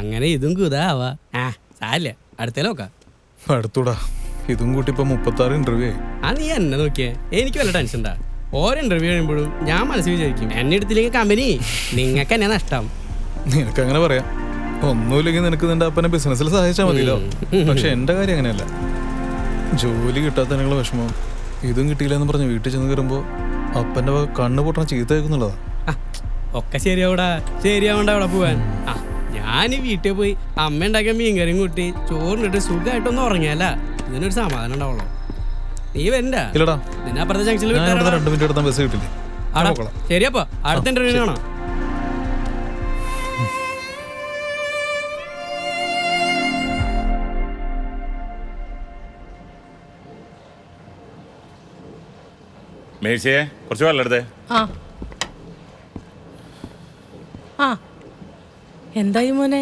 അങ്ങനെ ഇതും കുതാവാ. ആ സാരില്ല, അടുത്തേലോ നോക്കാം. അടുത്തൂടാ, ഇതും കൂട്ടി ഇപ്പൊ 36 ഇന്റർവ്യൂ ആയി. ആ നീ എന്നെ നോക്കിയേ, എനിക്ക് വല്ല ടെൻഷൻ ഉണ്ടാ. ഓരോ ഇന്റർവ്യൂ കഴിയുമ്പോഴും ഞാൻ മനസ്സിൽ വിചാരിക്കും എന്നെ എടുത്തില്ലെങ്കിൽ കമ്പനി നിങ്ങൾക്ക് എന്നെ നഷ്ടം. നിനക്ക് അങ്ങനെ പറയാം, ഒന്നുമില്ലെങ്കിൽ നിനക്ക് നിന്റെ അപ്പനെ ബിസിനസ്സിൽ സഹായിച്ചാൽ മതിയല്ലോ. പക്ഷെ എന്റെ കാര്യം അങ്ങനെയല്ല. ജോലി കിട്ടാത്തതിനുള്ള വിഷമം, ഇതും കിട്ടിയില്ലെന്ന് പറഞ്ഞ് വീട്ടിൽ ചെന്ന് കയറുമ്പോ അപ്പന്റെ കണ്ണു പൊട്ടണ ചീത്ത കേൾക്കുന്നുള്ളതാ. ഒക്കെ ശരിയാവൂടാ, ശരിയാവണ്ട അവിടെ പോവാൻ. ആ ഞാൻ വീട്ടിൽ പോയി അമ്മ ഉണ്ടാക്കിയ മീൻകറിയും കൂട്ടി ചോറിനിട്ട് സുഖമായിട്ടൊന്നും ഉറങ്ങിയല്ല, ഇതിനൊരു സമാധാനം ഉണ്ടാവുള്ളൂ. നീ വരണ്ട. ഇല്ലടാ, നിന്നെ അപ്പുറത്തെ ജംഗ്ഷനിൽ 2 മിനിറ്റ് എടുത്താൽ ബസ് കിട്ടില്ലേ? ശരിയപ്പോ അടുത്ത ഇന്റർവ്യൂ കാണാം. മേഴ്സിയെ കുറച്ച് വെള്ളം എടുത്തേ. എന്തായി മോനെ?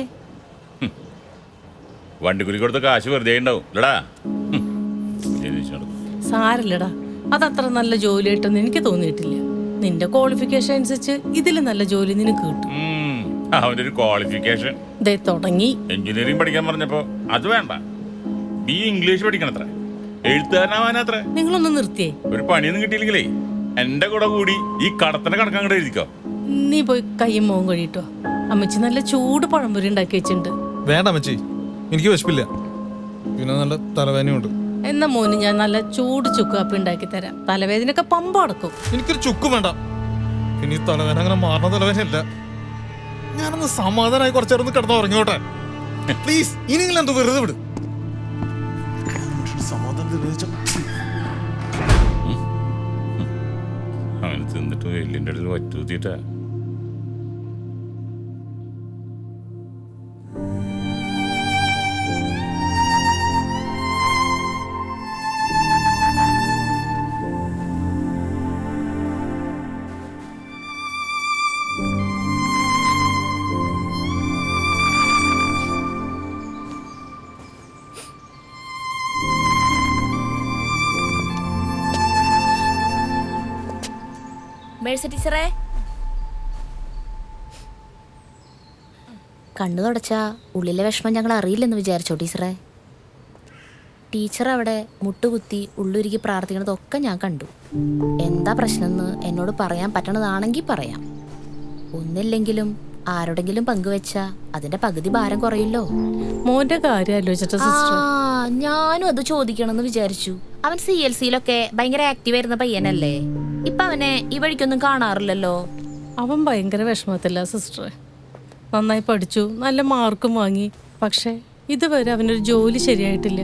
വണ്ടിക്കൂലി കൊടുത്ത കാശ് വെറുതെ ഉണ്ടാവും ഇല്ലടാ. സാരില്ലടാ, അതത്ര നല്ല ജോലിയായിട്ടൊന്നും എനിക്ക് തോന്നിയിട്ടില്ല. നിന്റെ ക്വാളിഫിക്കേഷൻ അനുസരിച്ച് ഇതിൽ നല്ല ജോലി നിനക്ക് കിട്ടും. അവന്റെ ഒരു ക്വാളിഫിക്കേഷൻ തുടങ്ങി എഞ്ചിനീയറിംഗ് പഠിക്കാൻ പറഞ്ഞപ്പോ അത് വേണ്ട, ബി ഇംഗ്ലീഷ് പഠിക്കണത്ര, എഴുത്തുകാരനാവാനത്ര. നിങ്ങളൊന്ന് നിർത്തിയേ. ഒരു പണിയൊന്നും കിട്ടിയില്ലെങ്കിലേ എന്റെ കൂടെ കൂടി ഈ കടത്തിന്റെ കടക്കാൻ കൂടെ എഴുതിക്കോ. നീ പോയി കയ്യും മോൻ കഴിയിട്ടോ. അമ്മച്ചി നല്ല ചൂട് പഴംപൊരി ഉണ്ടാക്കി വെച്ചിട്ടുണ്ട്. വേണ്ട അമ്മച്ചി, എനിക്ക് വിശപ്പില്ല, പിന്നെ നല്ല തലവേദനയുണ്ട്. എന്നാ മോന് ഞാൻ നല്ല ചൂട് ചുക്കാപ്പി ഉണ്ടാക്കി തരാം. തലവേദനയൊക്കെ പമ്പ അടക്കും. എനിക്കൊരു ചുക്കും വേണ്ട. പിന്നെ ഈ തലവേദന അങ്ങനെ മാറുന്ന തലവേദനയല്ല. ഞാനൊന്ന് സമാധാനമായി കുറച്ചേരൊന്ന് കിടന്ന് ഉറങ്ങിയോട്ടെ പ്ലീസ്. ഇനിയെങ്കിലും എന്തോ വെറുതെ വിട്. അവന് തിന്നിട്ട് എല്ലിൻ്റെ അടുത്ത് വറ്റൂത്തിട്ടാ. ടീച്ചറേ, കണ്ണു തുടച്ചാ ഉള്ളിലെ വിഷമം ഞങ്ങൾ അറിയില്ലെന്ന് വിചാരിച്ചോ ടീച്ചറെ? ടീച്ചർ അവിടെ മുട്ടുകുത്തി ഉള്ളുരുക്കി പ്രാർത്ഥിക്കണതൊക്കെ ഞാൻ കണ്ടു. എന്താ പ്രശ്നമെന്ന് എന്നോട് പറയാൻ പറ്റണതാണെങ്കിൽ പറയാം. ഒന്നില്ലെങ്കിലും ആരോടെങ്കിലും പങ്കുവെച്ചാ അതിന്റെ പകുതി ഭാരം കുറയില്ലോ. മോന്റെ കാര്യം ആലോചിച്ചിട്ട് സിസ്റ്റർ, ഞാനും അത് ചോദിക്കണമെന്ന് വിചാരിച്ചു. അവൻ CLC-യിലൊക്കെ ഭയങ്കര ആക്റ്റീവ് ആയിരുന്ന പയ്യനല്ലേ? ഇപ്പൊ അവനെ ഈ വഴിക്കൊന്നും കാണാറില്ലല്ലോ. അവൻ ഭയങ്കര വിഷമത്തില്ല സിസ്റ്ററെ. നന്നായി പഠിച്ചു, നല്ല മാർക്കും വാങ്ങി. പക്ഷെ ഇതുവരെ അവനൊരു ജോലി ശരിയായിട്ടില്ല.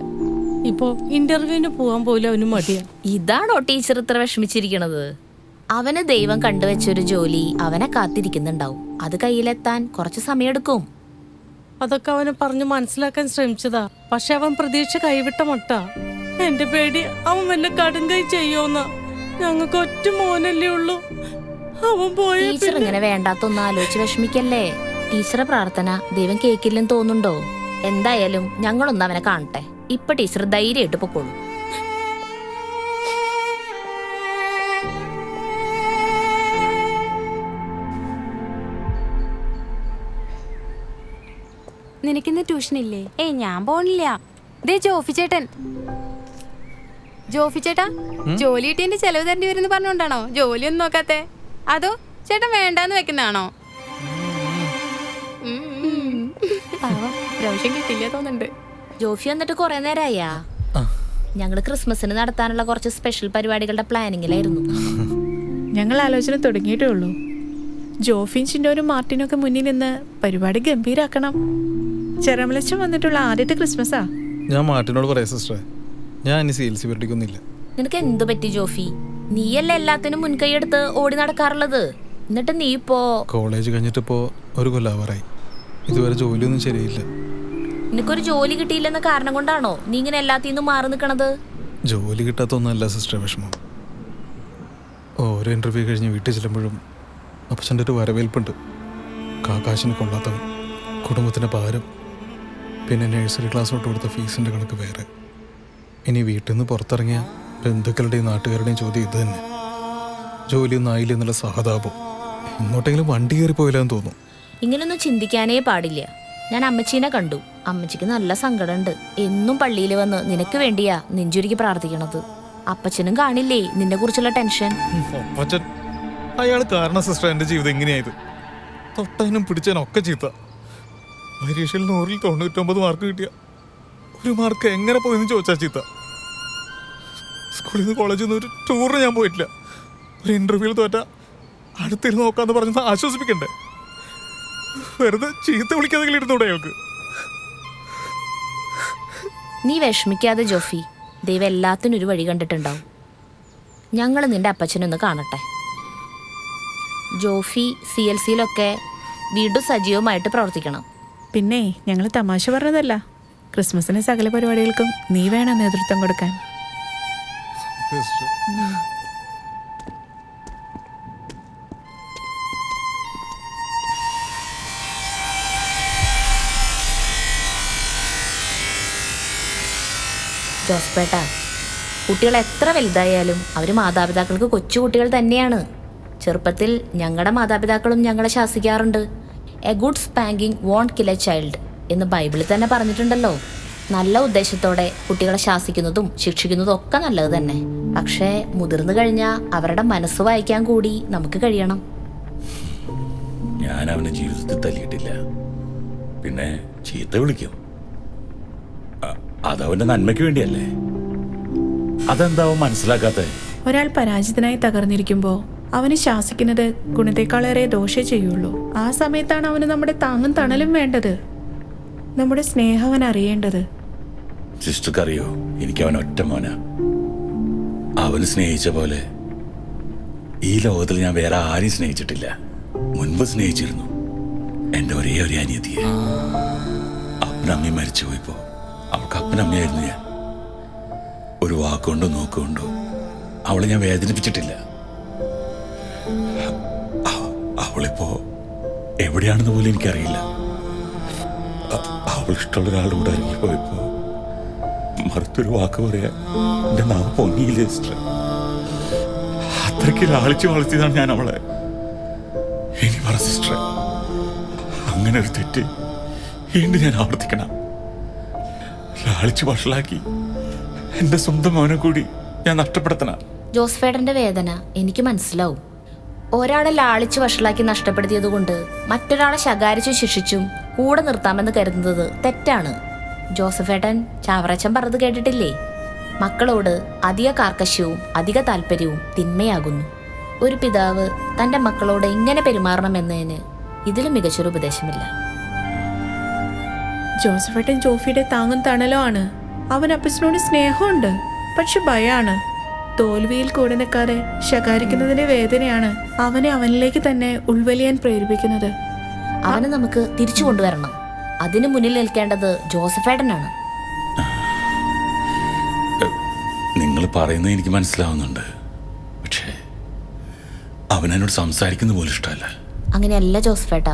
ഇപ്പോ ഇന്റർവ്യൂവിന് പോവാൻ പോലും അവന് മടിയാ. ഇതാണോ ടീച്ചർ ഇത്ര വിഷമിച്ചിരിക്കണത്? അവന് ദൈവം കണ്ടുവെച്ചൊരു ജോലി അവനെ കാത്തിരിക്കുന്നുണ്ടാവും. അത് കയ്യിലെത്താൻ കുറച്ച് സമയമെടുക്കും. അതൊക്കെ അവനെ പറഞ്ഞു മനസ്സിലാക്കാൻ ശ്രമിച്ചതാ. പക്ഷെ അവൻ പ്രതീക്ഷ കൈവിട്ട മട്ട. എന്റെ പേടി അവൻ വല്ല കടുങ്കൈ ചെയ്യോന്ന. ഞങ്ങൾക്ക് ഒറ്റ മോനല്ലേ ഉള്ളൂ. അവൻ പോയ ടീച്ചർ ഇങ്ങനെ വേണ്ടാത്തൊന്നും ആലോചിച്ച് വിഷമിക്കല്ലേ. ടീച്ചറെ പ്രാർത്ഥന ദൈവം കേക്കില്ലെന്ന് തോന്നുന്നുണ്ടോ? എന്തായാലും ഞങ്ങളൊന്ന് അവനെ കാണട്ടെ. ഇപ്പൊ ടീച്ചർ ധൈര്യമായിട്ട് പൊക്കോളൂ. നിനക്കിന്ന് ട്യൂഷൻ ഇല്ലേ? ഏയ് ഞാൻ പോണില്ല. ദേ ജോഫി ചേട്ടൻ. ജോഫി ചേട്ടാ, ജോലി കിട്ടിയതിന്റെ ചെലവ് തരേണ്ടി വരുന്ന പറഞ്ഞോണ്ടാണോ ജോലിയൊന്നും നോക്കാത്തെ? അതോ ചേട്ടൻ വേണ്ടാന്ന് വെക്കുന്നതാണോ? പ്രാവശ്യം കിട്ടില്ല തോന്നുന്നുണ്ട്. ജോഫി വന്നിട്ട് കുറെ നേരമായാ? ഞങ്ങള് ക്രിസ്മസിന് നടത്താനുള്ള കുറച്ച് സ്പെഷ്യൽ പരിപാടികളുടെ പ്ലാനിങ്ങിലായിരുന്നു. ഞങ്ങൾ ആലോചന തുടങ്ങിയിട്ടേ ഉള്ളൂ. ജോഫിൻ ചിൻഡോനും മാർട്ടിനും ഒക്കെ മുന്നിൽ നിന്ന് പരിപാടി ഗംഭീരാക്കണം. ചെറമലച്ചം വന്നിട്ടുള്ള ആദ്യത്തെ ക്രിസ്മസാ. ഞാൻ മാർട്ടിനോട് പറയാം സിസ്റ്ററെ, ഞാൻ ഇനി CLC പഠിക്കൊന്നുമില്ല. നിനക്ക് എന്തു പറ്റി ജോഫി? നീയല്ലേ എല്ലാത്തിനും മുൻകൈ എടുത്ത് ഓടി നടക്കാറുള്ളത്. എന്നിട്ട് നീ ഇപ്പോ കോളേജ് കഴിഞ്ഞിട്ടിപ്പോ 1 കൊല്ലാവാറായി. ഇതുവരെ ജോലിയൊന്നും ശരിയില്ല. നിനക്കൊരു ജോലി കിട്ടിയില്ലെന്ന കാരണം കൊണ്ടാണോ നീ ഇങ്ങനെ എല്ലാത്തിന്നും മാറി നിൽക്കണത്? ജോലി കിട്ടാത്തൊന്നല്ല സിസ്റ്ററെ വിഷമം. ഓരോ ഇന്റർവ്യൂ കഴിഞ്ഞ് വീട്ടിൽ ചെല്ലുമ്പോഴും അപ്പച്ചൻ്റെ ഒരു വരവേൽപ്പുണ്ട്. കാശിന് കൊള്ളാത്തവൻ, കുടുംബത്തിൻ്റെ ഭാരം, പിന്നെ നഴ്സറി ക്ലാസ് തൊട്ട് കൊടുത്ത ഫീസിൻ്റെ കണക്ക് വേറെ. ഇനി വീട്ടിൽ നിന്ന് പുറത്തിറങ്ങിയ ബന്ധുക്കളുടെയും നാട്ടുകാരുടെയും ചോദ്യം ഇത് തന്നെ. ജോലിയൊന്നും ആയില്ല എന്നുള്ള സഹതാപം. ഇങ്ങോട്ടെങ്കിലും വണ്ടി കയറി പോയില്ലെന്ന് തോന്നും. ഇങ്ങനൊന്നും ചിന്തിക്കാനേ പാടില്ല. ഞാൻ അമ്മച്ചീനെ കണ്ടു. അമ്മച്ചിക്ക് നല്ല സങ്കടമുണ്ട്. എന്നും പള്ളിയിൽ വന്ന് നിനക്ക് വേണ്ടിയാ നെഞ്ചുരുക്കി പ്രാർത്ഥിക്കണത്. അപ്പച്ചനും കാണില്ലേ നിന്നെ കുറിച്ചുള്ള ടെൻഷൻ. അപ്പച്ചൻ അയാൾ കാരണം സിസ്റ്റർ എൻ്റെ ജീവിതം എങ്ങനെയായത്. തൊട്ടതിനും പിടിച്ചതിനൊക്കെ ചീത്ത. പരീക്ഷയിൽ 100-ൽ 99 മാർക്ക് കിട്ടിയ 1 മാർക്ക് എങ്ങനെ പോയെന്ന് ചോദിച്ചാൽ ചീത്ത. സ്കൂളിൽ നിന്ന് കോളേജിൽ നിന്ന് ഒരു ടൂറിന് ഞാൻ പോയിട്ടില്ല. ഒരു ഇൻ്റർവ്യൂവിൽ തോറ്റ അടുത്തിരുന്ന് നോക്കാന്ന് പറഞ്ഞത് ആശ്വസിപ്പിക്കണ്ടേ? വെറുതെ ചീത്ത വിളിക്കാതെങ്കിലും ഇരുന്നൂടെ അയാൾക്ക്? നീ വിഷമിക്കാതെ ജോഫി, ദൈവം എല്ലാത്തിനും ഒരു വഴി കണ്ടിട്ടുണ്ടാവും. ഞങ്ങൾ നിന്റെ അപ്പച്ചനൊന്ന് കാണട്ടെ. ജോഫി CLCയിലൊക്കെ വീണ്ടും സജീവമായിട്ട് പ്രവർത്തിക്കണം. പിന്നെ ഞങ്ങൾ തമാശ പറഞ്ഞതല്ല. ക്രിസ്മസിന് സകല പരിപാടികൾക്കും നീ വേണം നേതൃത്വം കൊടുക്കാൻ. ജോസ്പേട്ട, കുട്ടികൾ എത്ര വലുതായാലും അവർ മാതാപിതാക്കൾക്ക് കൊച്ചുകുട്ടികൾ തന്നെയാണ്. ചെറുപ്പത്തിൽ ഞങ്ങളുടെ മാതാപിതാക്കളും ഞങ്ങളെ ശാസിക്കാറുണ്ട്. A good spanking won't kill a child എന്ന് ബൈബിളിൽ തന്നെ പറഞ്ഞിട്ടുണ്ടല്ലോ. നല്ല ഉദ്ദേശത്തോടെ കുട്ടികളെ ശാസിക്കുന്നതും ശിക്ഷിക്കുന്നതും ഒക്കെ നല്ലത് തന്നെ. പക്ഷേ മുതിർന്നു കഴിഞ്ഞാൽ അവരുടെ മനസ്സ് വായിക്കാൻ കൂടി നമുക്ക് കഴിയണം. ഞാൻ അവനെ ജീവിതത്തിൽ തല്ലിയിട്ടില്ല. പിന്നെ ചീത്ത വിളിക്കും. അതവന്റെ നന്മയ്ക്ക് വേണ്ടിയല്ലേ? അതെന്താവും മനസ്സിലാക്കാത്ത? ഒരാൾ പരാജിതനായി തകർന്നിരിക്കുമ്പോൾ അവന് ശാസിക്കുന്നത് ഗുണത്തെക്കാളേറെ ദോഷേ ചെയ്യുള്ളൂ. ആ സമയത്താണ് അവന് നമ്മുടെ താങ്ങും തണലും വേണ്ടത്, നമ്മുടെ സ്നേഹം അവൻ അറിയേണ്ടത്. സിസ്റ്റർക്ക് അറിയോ, എനിക്ക് അവൻ ഒറ്റ മോനാ. അവന് സ്നേഹിച്ച പോലെ ഈ ലോകത്തിൽ ഞാൻ വേറെ ആരെയും സ്നേഹിച്ചിട്ടില്ല. മുൻപ് സ്നേഹിച്ചിരുന്നു എൻ്റെ ഒരേ ഒരു അനിയത്തിയെ. അപ്പനമ്മയും മരിച്ചു പോയിപ്പോ അവൾക്ക് അപ്പനമ്മയായിരുന്നു ഞാൻ. ഒരു വാക്കുകൊണ്ടോ നോക്കുകൊണ്ടോ അവളെ ഞാൻ വേദനിപ്പിച്ചിട്ടില്ല. അവളിപ്പോ എവിടെയാണെന്ന് പോലും എനിക്കറിയില്ല. അവൾ ഇഷ്ടമുള്ള ഒരാളുടെ കൂടെ ഇറങ്ങിപ്പോയപ്പോ മറുത്തൊരു വാക്ക് പറയാൻ എൻ്റെ നാം പൊങ്ങിയില്ലേ സിസ്റ്റർ. അത്രയ്ക്ക് ലാളിച്ചു വളർത്തിയതാണ് ഞാൻ അവളെ. ഇനി പറ സിസ്റ്റർ, അങ്ങനെ ഒരു തെറ്റ് വീണ്ടും ഞാൻ ആവർത്തിക്കണം? ലാളിച്ചു വഷളാക്കി എൻ്റെ സ്വന്തം മോനെ കൂടി ഞാൻ നഷ്ടപ്പെടുത്തണം? ജോസ്ഫേട്ടന്റെ വേദന എനിക്ക് മനസ്സിലാവും. ഒരാളെ ലാളിച്ചു വഷളാക്കി നഷ്ടപ്പെടുത്തിയത് കൊണ്ട് മറ്റൊരാളെ ശകാരിച്ചും ശിക്ഷിച്ചും കൂടെ നിർത്താമെന്ന് കരുതുന്നത് തെറ്റാണ്. ജോസഫേട്ടൻ ചാവറച്ചൻ പറഞ്ഞത് കേട്ടിട്ടില്ലേ? മക്കളോട് അധിക കാർക്കശ്യവും അധിക താല്പര്യവും തിന്മയാകുന്നു. ഒരു പിതാവ് തൻ്റെ മക്കളോട് ഇങ്ങനെ പെരുമാറണമെന്നതിന് ഇതിലും മികച്ചൊരു ഉപദേശമില്ല. ജോസഫേട്ടൻ ജോഫിയുടെ താങ്ങും തണലോ ആണ്. അവൻ അപ്പച്ചനോട് സ്നേഹമുണ്ട്, പക്ഷെ ഭയാണ്. തോൽവിയിൽ കൂടെ നിൽക്കാതെ ശകാരിക്കുന്നതിന്റെ വേദനയാണ് അവനെ അവനിലേക്ക് തന്നെ ഉൾവലിയാൻ പ്രേരിപ്പിക്കുന്നത്. അവനെ നമുക്ക് തിരിച്ചു കൊണ്ടുവരണം. അതിനു മുന്നിൽ നിൽക്കേണ്ടത് ജോസഫേട്ടനാണ്. നിങ്ങൾ പറയുന്നത് എനിക്ക് മനസ്സിലാവുന്നുണ്ട്, പക്ഷേ അവനോട് സംസാരിക്കുന്ന പോലും ഇഷ്ടമല്ല. അങ്ങനെയല്ല ജോസഫേട്ട,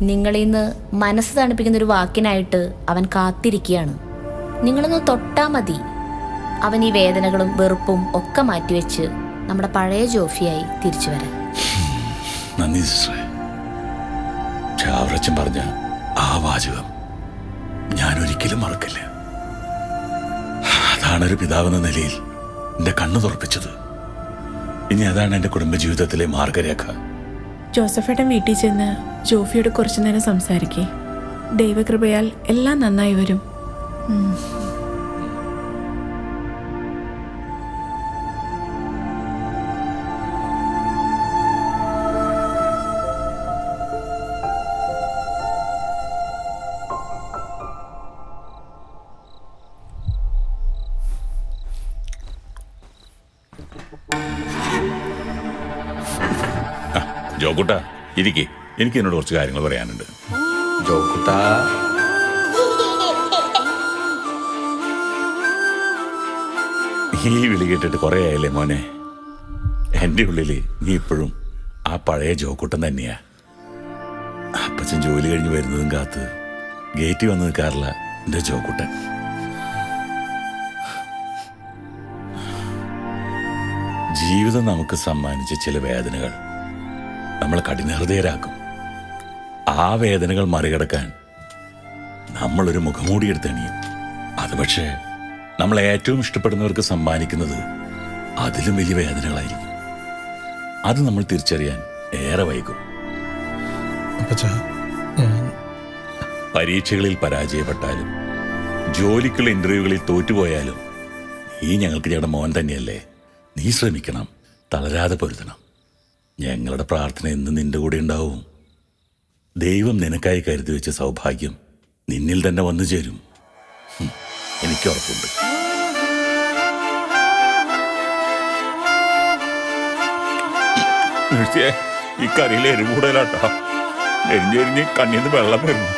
നിങ്ങളിന്ന് മനസ്സ് തണുപ്പിക്കുന്ന ഒരു വാക്കിനായിട്ട് അവൻ കാത്തിരിക്കുകയാണ്. നിങ്ങളൊന്ന് തൊട്ടാ മതി, അവൻ ഈ വേദനകളും വെറുപ്പും ഒക്കെ മാറ്റിവെച്ച് നമ്മുടെ പഴയ ജോഫിയായി തിരിച്ചു വരാൻ. നന്ദി സിസ്റ്ററെ. ചാവറച്ചൻ പറഞ്ഞ ആ വാചകം ഞാൻ ഒരിക്കലും മറക്കില്ല. അതാണ് ഒരു പിതാവെന്ന നിലയിൽ എൻ്റെ കണ്ണു തുറപ്പിച്ചത്. ഇനി അതാണ് എൻ്റെ കുടുംബജീവിതത്തിലെ മാർഗരേഖ. ജോസഫേട്ടൻ വീട്ടിൽ ചെന്ന് ജോഫിയോട് കുറച്ചു നേരം സംസാരിക്കേ. ദൈവകൃപയാൽ എല്ലാം നന്നായി വരും. ജോക്കുട്ട ഇരിക്കേ, എനിക്ക് എന്നോട് കുറച്ച് കാര്യങ്ങൾ പറയാനുണ്ട്. ജോക്കുട്ട, ഈ വിളി കേട്ടിട്ട് കുറേ ആയല്ലേ മോനെ. എൻ്റെ ഉള്ളിൽ നീ ഇപ്പോഴും ആ പഴയ ജോക്കുട്ടൻ തന്നെയാ. അപ്പച്ചൻ ജോലി കഴിഞ്ഞ് വരുന്നതും കാത്ത് ഗേറ്റിൽ വന്ന് നിൽക്കാറില്ല എൻ്റെ ജോക്കുട്ടൻ. ജീവിതം നമുക്ക് സമ്മാനിച്ച ചില വേദനകൾ നമ്മളെ കഠിനഹൃദയരാക്കും. ആ വേദനകൾ മറികടക്കാൻ നമ്മളൊരു മുഖംമൂടിയെടുത്ത് അണിയും. അത് പക്ഷേ നമ്മൾ ഏറ്റവും ഇഷ്ടപ്പെടുന്നവർക്ക് സമ്മാനിക്കുന്നത് അതിലും വലിയ വേദനകളായിരിക്കും. അത് നമ്മൾ തിരിച്ചറിയാൻ ഏറെ വൈകും. അപ്പച്ച, പരീക്ഷകളിൽ പരാജയപ്പെട്ടാലും ജോലിക്കുള്ള ഇന്റർവ്യൂകളിൽ തോറ്റുപോയാലും നീ ഞങ്ങൾക്ക് ഞങ്ങളുടെ മോൻ തന്നെയല്ലേ. നീ ശ്രമിക്കണം, തളരാതെ പൊരുതണം. ഞങ്ങളുടെ പ്രാർത്ഥന എന്നും നിന്റെ കൂടെ ഉണ്ടാവും. ദൈവം നിനക്കായി കരുതി വെച്ച സൗഭാഗ്യം നിന്നിൽ തന്നെ വന്നു ചേരും. എനിക്ക് ഉറപ്പുണ്ട്. ഈ കറിയിൽ എരിവ് കൂടുതലാട്ടാ. എരിഞ്ഞെരിഞ്ഞ് കണ്ണീന്ന് വെള്ളം വരുന്നു.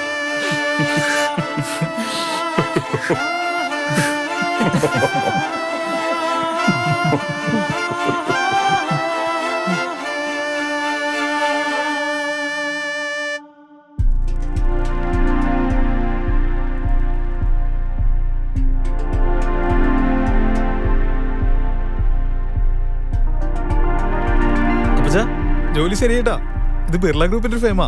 അപ്പച്ച, ജോലി ശരിയേട്ടാ. ഇത് ബിർള ഗ്രൂപ്പിന്റെ ഫേമാ.